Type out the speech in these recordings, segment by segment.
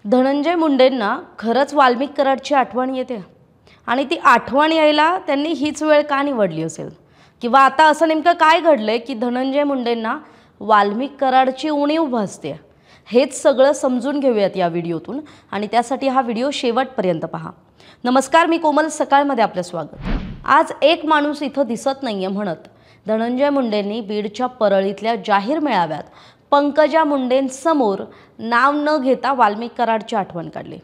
धनंजय मुंडेंना खरंच वाल्मिक कराडची आठवण येते आणि ती आठवण यायला त्यांनी हीच वेळ का निवडली असेल किंवा आता असं नेमकं काय घडलंय की धनंजय मुंडेंना वाल्मिक कराडची उणीव भासते। हेच सगळं समजून घेऊयात या व्हिडिओतून आणि त्यासाठी हा व्हिडिओ शेवटपर्यंत पहा। नमस्कार, मी कोमल, सकाळमध्ये आपलं स्वागत। आज एक माणूस इथं दिसत नाहीये म्हणत धनंजय मुंडेंनी बीडच्या परळीतल्या जाहीर मेळाव्यात पंकजा मुंडेंसमोर नाव न घेता वाल्मिक कराडची आठवण काढली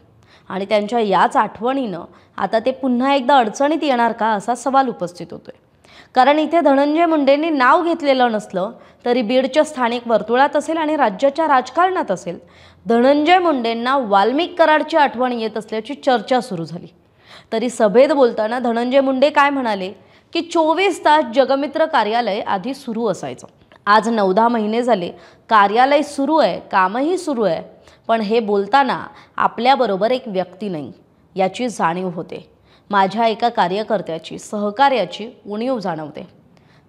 आणि त्यांच्या याच आठवणीनं आता ते पुन्हा एकदा अडचणीत येणार का असा सवाल उपस्थित होतोय। कारण इथे धनंजय मुंडेंनी नाव घेतलेलं नसलं तरी बीडच्या स्थानिक वर्तुळात असेल आणि राज्याच्या राजकारणात असेल धनंजय मुंडेंना वाल्मिक कराडची आठवण येत असल्याची चर्चा सुरू झाली। तरी सभेत बोलताना धनंजय मुंडे काय म्हणाले की 24 तास जगमित्र कार्यालय आधी सुरू असायचं। आज 9-10 महिने झाले कार्यालय सुरू आहे, कामही सुरू आहे, पण हे बोलताना आपल्याबरोबर एक व्यक्ती नाही याची जाणीव होते। माझ्या एका कार्यकर्त्याची, सहकार्याची उणीव जाणवते।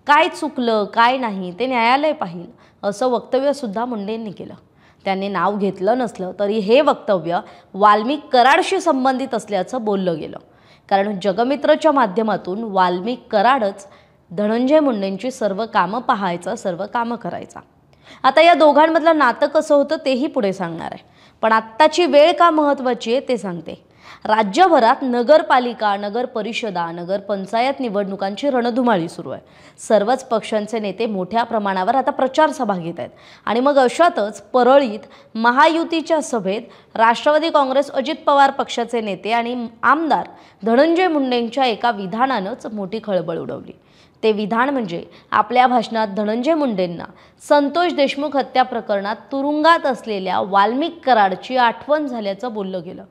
काय चुकलं काय नाही ते न्यायालय पाहिल असं वक्तव्य सुद्धा मुंडेंनी केलं। त्यांनी नाव घेतलं नसलं तरी हे वक्तव्य वाल्मिक कराडशी संबंधित असल्याचं बोललं गेलं, कारण जगमित्रच्या माध्यमातून वाल्मिक कराडच धनंजय मुंडेंची सर्व कामं पाहायचं, सर्व कामं करायचा। आता या दोघांमधलं नातं कसं होतं तेही पुढे सांगणार आहे, पण आत्ताची वेळ का महत्त्वाची आहे ते सांगते। राज्यभरात नगरपालिका, नगर परिषदा, नगर पंचायत निवडणुकांची रणधुमाळी सुरू आहे। सर्वच पक्षांचे नेते मोठ्या प्रमाणावर आता प्रचार सभा घेत आहेत आणि मग अशातच परळीत महायुतीच्या सभेत राष्ट्रवादी काँग्रेस अजित पवार पक्षाचे नेते आणि आमदार धनंजय मुंडेंच्या एका विधानानंच मोठी खळबळ उडवली। ते विधान म्हणजे आपल्या भाषणात धनंजय मुंडेंना संतोष देशमुख हत्या प्रकरणात तुरुंगात असलेल्या वाल्मिक कराडची आठवण झाल्याचं बोललं गेलं।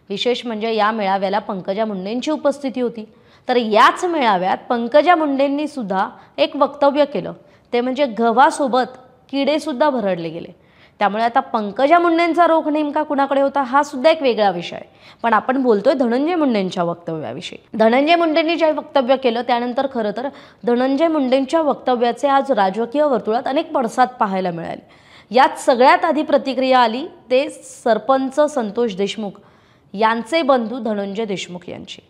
विशेष म्हणजे या मेळाव्याला पंकजा मुंडेंची उपस्थिती होती, तर याच मेळाव्यात पंकजा मुंडेंनी सुद्धा एक वक्तव्य केलं, ते म्हणजे गव्हासोबत किडे सुद्धा भरडले गेले। त्यामुळे आता पंकजा मुंडेंचा रोख नेमका कुणाकडे होता हा सुद्धा एक वेगळा विषय, पण आपण बोलतोय धनंजय मुंडेंच्या वक्तव्याविषयी। धनंजय मुंडेंनी जे वक्तव्य केलं त्यानंतर खरं तर धनंजय मुंडेंच्या वक्तव्याचे आज राजकीय वर्तुळात अनेक पडसाद पाहायला मिळाले। यात सगळ्यात आधी प्रतिक्रिया आली ते सरपंच संतोष देशमुख यांचे बंधू धनंजय देशमुख यांची।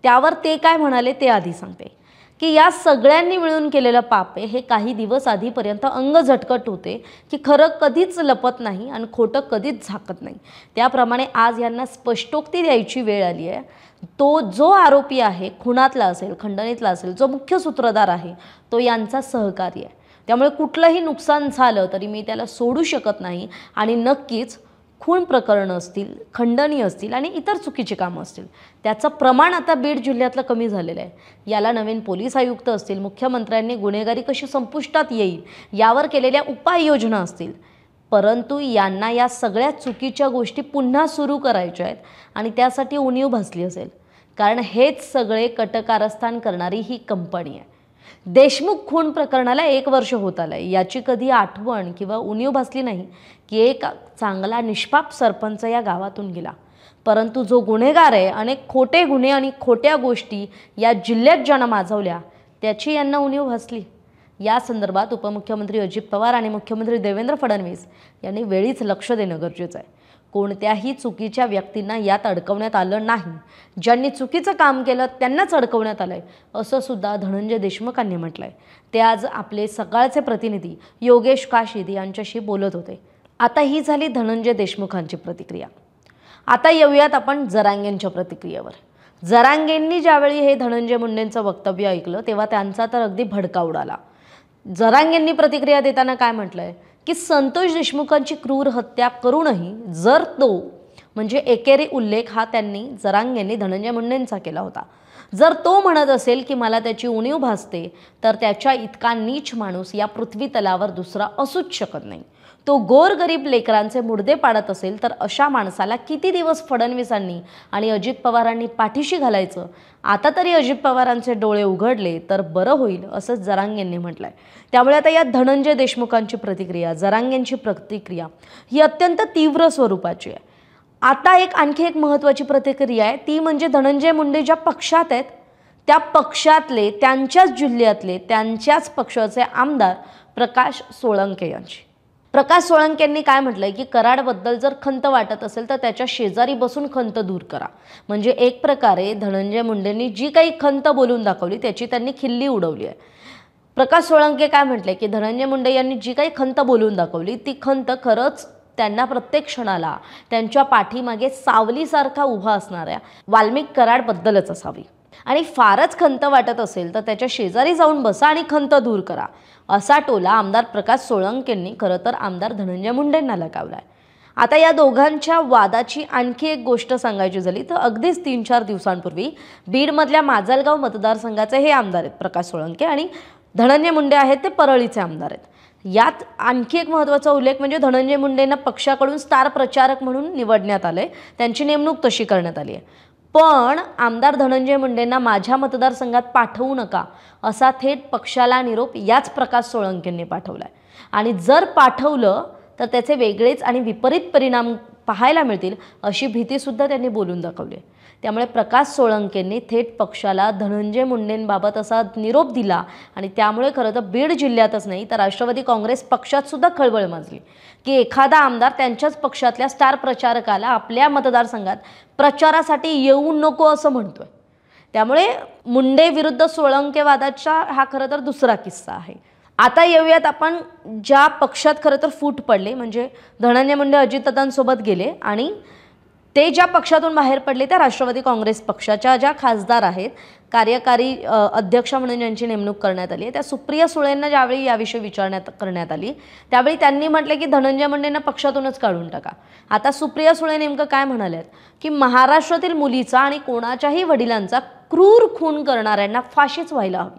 त्यावर ते काय म्हणाले ते आधी सांगते की या सगळ्यांनी मिळून केलेलं पाप आहे हे काही दिवस आधीपर्यंत अंग झटकत होते की खरं कधीच लपत नाही आणि खोटं कधीच झाकत नाही। त्याप्रमाणे आज यांना स्पष्टोक्ती द्यायची वेळ आली आहे। तो जो आरोपी आहे, खुनातला असेल, खंडणीतला असेल, जो मुख्य सूत्रधार आहे तो यांचा सहकारी आहे। त्यामुळे कुठलंही नुकसान झालं तरी मी त्याला सोडू शकत नाही आणि नक्कीच खून प्रकरणं असतील, खंडणी असतील आणि इतर चुकीची कामं असतील त्याचं प्रमाण आता बीड जिल्ह्यातलं कमी झालेलं आहे। याला नवीन पोलीस आयुक्त असतील, मुख्यमंत्र्यांनी गुन्हेगारी कशी संपुष्टात येईल यावर केलेल्या उपाययोजना असतील, परंतु यांना या सगळ्या चुकीच्या गोष्टी पुन्हा सुरू करायच्या आहेत आणि त्यासाठी उणीव भासली असेल, कारण हेच सगळे कटकारस्थान करणारी ही कंपनी आहे। देशमुख खून प्रकरणाला 1 वर्ष होत आलंय, याची कधी आठवण किंवा उणीव भासली नाही की एक चांगला निष्पाप सरपंच या गावातून गेला, परंतु जो गुन्हेगार आहे, अनेक खोटे गुन्हे आणि खोट्या गोष्टी या जिल्ह्यात ज्यानं माजवल्या त्याची यांना उणीव भासली। या संदर्भात उपमुख्यमंत्री अजित पवार आणि मुख्यमंत्री देवेंद्र फडणवीस यांनी वेळीच लक्ष देणं गरजेचं आहे। कोणत्याही चुकीच्या व्यक्तींना यात अडकवण्यात आलं नाही, ज्यांनी चुकीचं काम केलं त्यांनाच अडकवण्यात आलंय असं सुद्धा धनंजय देशमुखांनी म्हटलंय। ते आज आपले सकाळचे प्रतिनिधी योगेश काशीद यांच्याशी बोलत होते। आता ही झाली धनंजय देशमुखांची प्रतिक्रिया। आता येऊयात आपण जरांगेंच्या प्रतिक्रियेवर। जरांगेंनी ज्यावेळी हे धनंजय मुंडेंचं वक्तव्य ऐकलं तेव्हा त्यांचा तर अगदी भडका उडाला। जरांगेंनी प्रतिक्रिया देताना काय म्हटलंय की संतोष देशमुखांची क्रूर हत्या करूनही जर तो म्हणजे एकेरी उल्लेख हा त्यांनी जरांगेंनी धनंजय मुंडेंचा केला होता, जर तो म्हणत असेल की मला त्याची उणीव भासते तर त्याच्या इतका नीच माणूस या पृथ्वी तलावर दुसरा असूच शकत नाही। तो गोरगरीब लेकरांचे मुर्दे पाडत असेल तर अशा माणसाला किती दिवस फडणवीसांनी आणि अजित पवारांनी पाठीशी घालायचं? आता तरी अजित पवारांचे डोळे उघडले तर बरं होईल असं जरांगेंनी म्हटलंय। त्यामुळे आता या धनंजय देशमुखांची प्रतिक्रिया, जरांगेंची प्रतिक्रिया ही अत्यंत तीव्र स्वरूपाची आहे। आता आणखी एक महत्त्वाची प्रतिक्रिया आहे, ती म्हणजे धनंजय मुंडे ज्या पक्षात आहेत त्या पक्षातले, त्यांच्याच जिल्ह्यातले, त्यांच्याच पक्षाचे आमदार प्रकाश सोळंके यांची। प्रकाश सोळंकेंनी काय म्हटलंय की कराडबद्दल जर खंत वाटत असेल तर त्याच्या शेजारी बसून खंत दूर करा. म्हणजे एक प्रकारे धनंजय मुंडेंनी जी काही खंत बोलून दाखवली त्याची त्यांनी खिल्ली उडवली आहे. प्रकाश सोळंके काय म्हटले की धनंजय मुंडे यांनी जी काही खंत बोलून दाखवली ती खंत खरंच त्यांना प्रत्येक क्षणाला त्यांच्या पाठीमागे सावलीसारखा उभा असणाऱ्या वाल्मिक कराडबद्दलच असावी. आणि फारच खंत वाटत असेल तर त्याच्या शेजारी जाऊन बसा आणि खंत दूर करा, असा टोला आमदार प्रकाश सोळंकेंनी खरं तर आमदार धनंजय मुंडेंना लगावलाय. आता या दोघांच्या वादाची आणखी एक गोष्ट सांगायची झाली तर अगदीच 3-4 दिवसांपूर्वी बीडमधल्या माजलगाव मतदारसंघाचे हे आमदार आहेत प्रकाश सोळंके आणि धनंजय मुंडे आहेत ते परळीचे आमदार आहेत. यात आणखी एक महत्त्वाचा उल्लेख म्हणजे धनंजय मुंडेंना पक्षाकडून स्टार प्रचारक म्हणून निवडण्यात आले, त्यांची नेमणूक तशी करण्यात आली आहे. पण आमदार धनंजय मुंडेंना माझ्या मतदारसंघात पाठवू नका असा थेट पक्षाला निरोप याच प्रकाश सोळंकेंनी पाठवलाय. आणि जर पाठवलं तर त्याचे वेगळेच आणि विपरीत परिणाम पाहायला मिळतील अशी भीतीसुद्धा त्यांनी बोलून दाखवली. त्यामुळे प्रकाश सोळंकेंनी थेट पक्षाला धनंजय मुंडेंबाबत असा निरोप दिला आणि त्यामुळे खरं तर बीड जिल्ह्यातच नाही तर राष्ट्रवादी काँग्रेस पक्षात सुद्धा खळबळ माजली की एखादा आमदार त्यांच्याच पक्षातल्या स्टार प्रचारकाला आपल्या मतदारसंघात प्रचारासाठी येऊ नको असं म्हणतोय. त्यामुळे मुंडे विरुद्ध सोळंके वादाचा हा खरं तर दुसरा किस्सा आहे. आता येऊयात आपण ज्या पक्षात खरं तर फूट पडले म्हणजे धनंजय मुंडे अजितदादांसोबत गेले आणि ते ज्या पक्षातून बाहेर पडले त्या राष्ट्रवादी काँग्रेस पक्षाच्या ज्या खासदार आहेत, कार्यकारी अध्यक्ष म्हणून ज्यांची नेमणूक करण्यात आली आहे त्या सुप्रिया सुळेंना ज्यावेळी याविषयी करण्यात आली त्यावेळी त्यांनी म्हटले की धनंजय मुंडेंना पक्षातूनच काढून टाका. आता सुप्रिया सुळे नेमकं काय म्हणाल्यात की महाराष्ट्रातील मुलीचा आणि कोणाच्याही वडिलांचा क्रूर खून करणाऱ्यांना फाशीच व्हायला हवी,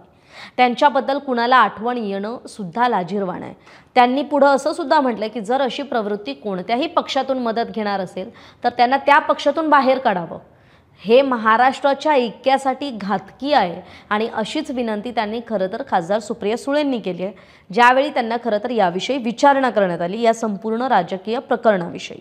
त्यांच्याबद्दल कुणाला आठवण येणं सुद्धा लाजिरवाणं आहे. त्यांनी पुढं असं सुद्धा म्हटलं की जर अशी प्रवृत्ती कोणत्याही पक्षातून मदत घेणार असेल तर त्यांना त्या पक्षातून बाहेर काढावं. हे महाराष्ट्राच्या ऐक्यासाठी घातकी आहे आणि अशीच विनंती त्यांनी खरं तर खासदार सुप्रिया सुळेंनी केली आहे ज्यावेळी त्यांना खरं तर याविषयी विचारणा करण्यात आली या संपूर्ण राजकीय प्रकरणाविषयी.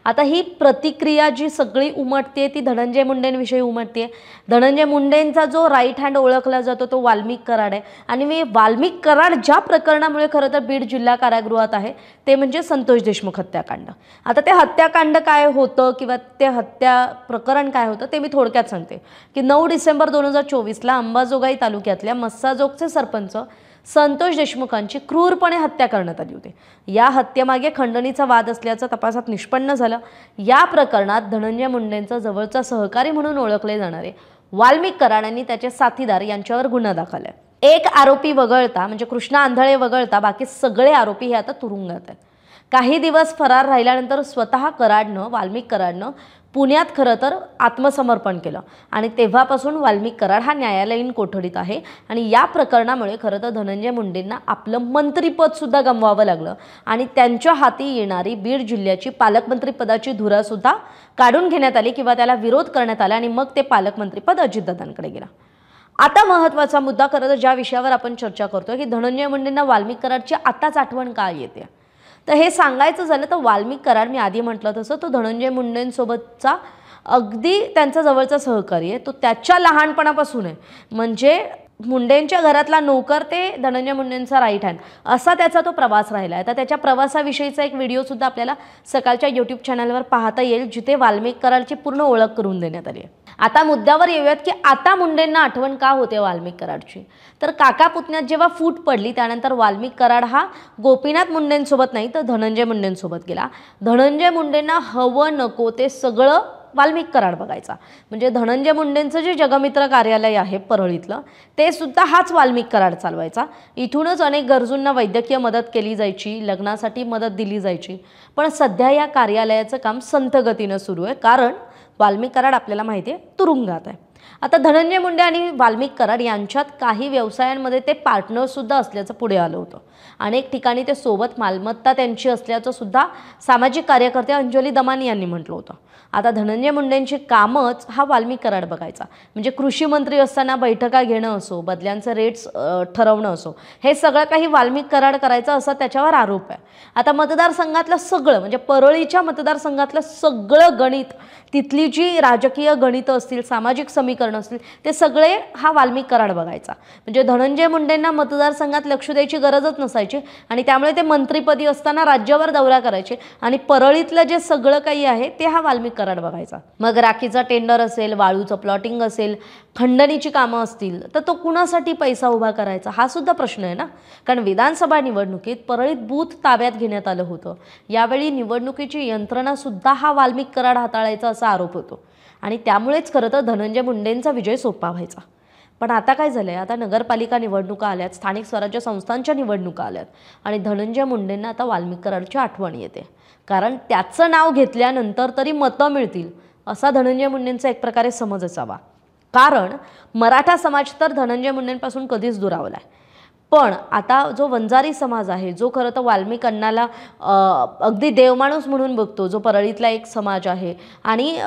आता ही प्रतिक्रिया जी सगळी उमटते ती धनंजय मुंडेंविषयी उमटते. धनंजय मुंडेंचा जो राईट हँड ओळखला जातो तो वाल्मिक कराड आहे आणि मी वाल्मिक कराड ज्या प्रकरणामुळे खरं तर बीड जिल्हा कारागृहात आहे ते म्हणजे संतोष देशमुख हत्याकांड. आता ते हत्याकांड काय होतं किंवा ते हत्या प्रकरण काय होतं ते मी थोडक्यात सांगते की 9 डिसेंबर 2024ला अंबाजोगाई तालुक्यातल्या मस्साजोगचे सरपंच संतोष देशमुखांची क्रूरपणे हत्या करण्यात आली होती. या हत्येमागे खंडणीचा वाद असल्याचं तपासात निष्पन्न झालं. या प्रकरणात धनंजय मुंडेंचा जवळचा सहकारी म्हणून ओळखले जाणारे वाल्मिक कराड यांनी त्याचे साथीदार यांच्यावर गुन्हा दाखल आहे. एक आरोपी वगळता म्हणजे कृष्णा आंधळे वगळता बाकी सगळे आरोपी हे आता तुरुंगात आहेत. काही दिवस फरार राहिल्यानंतर स्वतः वाल्मिक कराडनं पुण्यात खरं तर आत्मसमर्पण केलं आणि तेव्हापासून वाल्मिक कराड हा न्यायालयीन कोठडीत आहे आणि या प्रकरणामुळे खरं तर धनंजय मुंडेंना आपलं मंत्रिपदसुद्धा गमवावं लागलं आणि त्यांच्या हाती येणारी बीड जिल्ह्याची पालकमंत्रीपदाची धुरासुद्धा काढून घेण्यात आली किंवा त्याला विरोध करण्यात आला आणि मग ते पालकमंत्रीपद अजितदादांकडे गेला. आता महत्त्वाचा मुद्दा खरं तर ज्या विषयावर आपण चर्चा करतो की धनंजय मुंडेंना वाल्मिक कराडची आताच आठवण का येते तर हे सांगायचं झालं तर वाल्मिक कराड मी आधी म्हटलं तसं तो धनंजय मुंडेंसोबतचा अगदी त्यांचा जवळचा सहकारी आहे. तो त्याच्या लहानपणापासून आहे म्हणजे मुंडेंच्या घरातला नोकर ते धनंजय मुंडेंचा राईट हँड असा त्याचा तो प्रवास राहिला आहे. तर त्याच्या प्रवासाविषयीचा एक व्हिडिओसुद्धा आपल्याला सकाळच्या यूट्यूब चॅनलवर पाहता येईल जिथे वाल्मिक कराडची पूर्ण ओळख करून देण्यात आली आहे. आता मुद्द्यावर येऊयात की आता मुंडेंना आठवण का होते वाल्मिक कराडची तर काका पुतण्यात जेव्हा फूट पडली त्यानंतर वाल्मिक कराड हा गोपीनाथ मुंडेंसोबत नाही तर धनंजय मुंडेंसोबत गेला. धनंजय मुंडेंना हवं नको ते सगळं वाल्मिक कराड बघायचा. म्हणजे धनंजय मुंडेंचं जे जगमित्र कार्यालय आहे परळीतलं ते सुद्धा हाच वाल्मिक कराड चालवायचा. इथूनच अनेक गरजूंना वैद्यकीय मदत केली जायची, लग्नासाठी मदत दिली जायची. पण सध्या या कार्यालयाचं काम संथ गतीनं सुरू आहे कारण वाल्मिक कराड आपल्याला माहिती आहे तुरुंगात आहे. आता धनंजय मुंडे आणि वाल्मिक कराड यांच्यात काही व्यवसायांमध्ये ते पार्टनरसुद्धा असल्याचं पुढे आलं होतं. अनेक ठिकाणी ते सोबत मालमत्ता त्यांची असल्याचं सुद्धा सामाजिक कार्यकर्ते अंजली दमानी यांनी म्हटलं होतं. आता धनंजय मुंडेंची कामच हा वाल्मिक कराड बघायचा. म्हणजे कृषी मंत्री असताना बैठका घेणं असो, बदल्यांचे रेट्स ठरवणं असो, हे सगळं काही वाल्मिक कराड करायचं असा त्याच्यावर आरोप आहे. आता मतदारसंघातलं सगळं म्हणजे परळीच्या मतदारसंघातलं सगळं गणित, तिथली जी राजकीय गणितं असतील, सामाजिक समिती समीकरण असतील ते सगळे हा वाल्मिक कराड बघायचा. म्हणजे धनंजय मुंडेंना मतदारसंघात लक्ष द्यायची गरजच नसायची आणि त्यामुळे ते मंत्रिपदी असताना राज्यावर दौरा करायचे आणि परळीतलं जे सगळं काही आहे ते हा वाल्मिक कराड बघायचा. मग राखीचा टेंडर असेल, वाळूचं प्लॉटिंग असेल, खंडणीची कामं असतील तर तो कुणासाठी पैसा उभा करायचा हा सुद्धा प्रश्न आहे ना. कारण विधानसभा निवडणुकीत परळीत बूथ ताब्यात घेण्यात आलं होतं. यावेळी निवडणुकीची यंत्रणा सुद्धा हा वाल्मिक कराड हाताळायचा असा आरोप होतो आणि त्यामुळेच खरं तर धनंजय मुंडेंचा विजय सोपा व्हायचा. पण आता काय झालंय, आता नगरपालिका निवडणुका आल्यात, स्थानिक स्वराज्य संस्थांच्या निवडणुका आल्यात आणि धनंजय मुंडेंना आता वाल्मिक कराडची आठवण येते. कारण त्याचं नाव घेतल्यानंतर तरी मतं मिळतील असा धनंजय मुंडेंचा एक प्रकारे समज असावा. कारण मराठा समाज तर धनंजय मुंडेंपासून कधीच दुरावलाय. पण आता जो वंजारी समाज आहे, जो खरं तर वाल्मिक अण्णाला अगदी देवमाणूस म्हणून बघतो, जो परळीतला एक समाज आहे आणि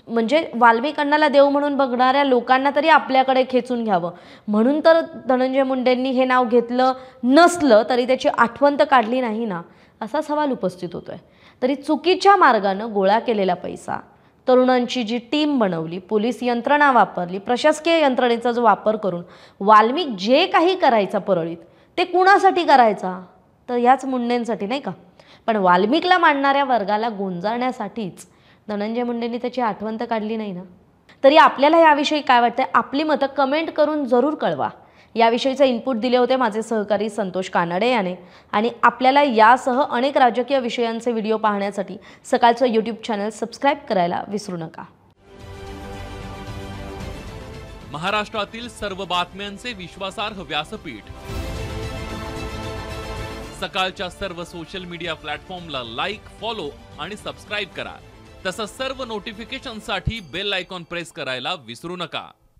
म्हणजे वाल्मिक अण्णाला देव म्हणून बघणाऱ्या लोकांना तरी आपल्याकडे खेचून घ्यावं म्हणून तर धनंजय मुंडेंनी हे नाव घेतलं नसलं तरी त्याची आठवण तर काढली नाही ना, असा सवाल उपस्थित होतोय. तरी चुकीच्या मार्गानं गोळा केलेला पैसा, तरुणांची जी टीम बनवली, पोलीस यंत्रणा वापरली, प्रशासकीय यंत्रणेचा जो वापर करून वाल्मिक जे काही करायचा परळीत ते कुणासाठी करायचा, तर याच मुंडेंसाठी नाही का. पण वाल्मिकला मानणाऱ्या वर्गाला गोंजाळण्यासाठीच धनंजय मुंडेंनी त्याची आठवण तर काढली नाही ना. तरी आपल्याला याविषयी काय वाटतंय, आपली मतं कमेंट करून जरूर कळवा. याविषयीचे इनपुट दिले होते माझे सहकारी संतोष कानडे याने. आणि आपल्याला यासह अनेक राजकीय विषयांचे व्हिडिओ पाहण्यासाठी सकाळचं यूट्यूब चॅनल सबस्क्राईब करायला विसरू नका. महाराष्ट्रातील सर्व बातम्यांचे विश्वासार्ह व्यासपीठ सकाळच्या सर्व सोशल मीडिया प्लॅटफॉर्मला लाईक, फॉलो आणि सबस्क्राईब करा. तसंच सर्व नोटिफिकेशनसाठी बेल आयकॉन प्रेस करायला विसरू नका.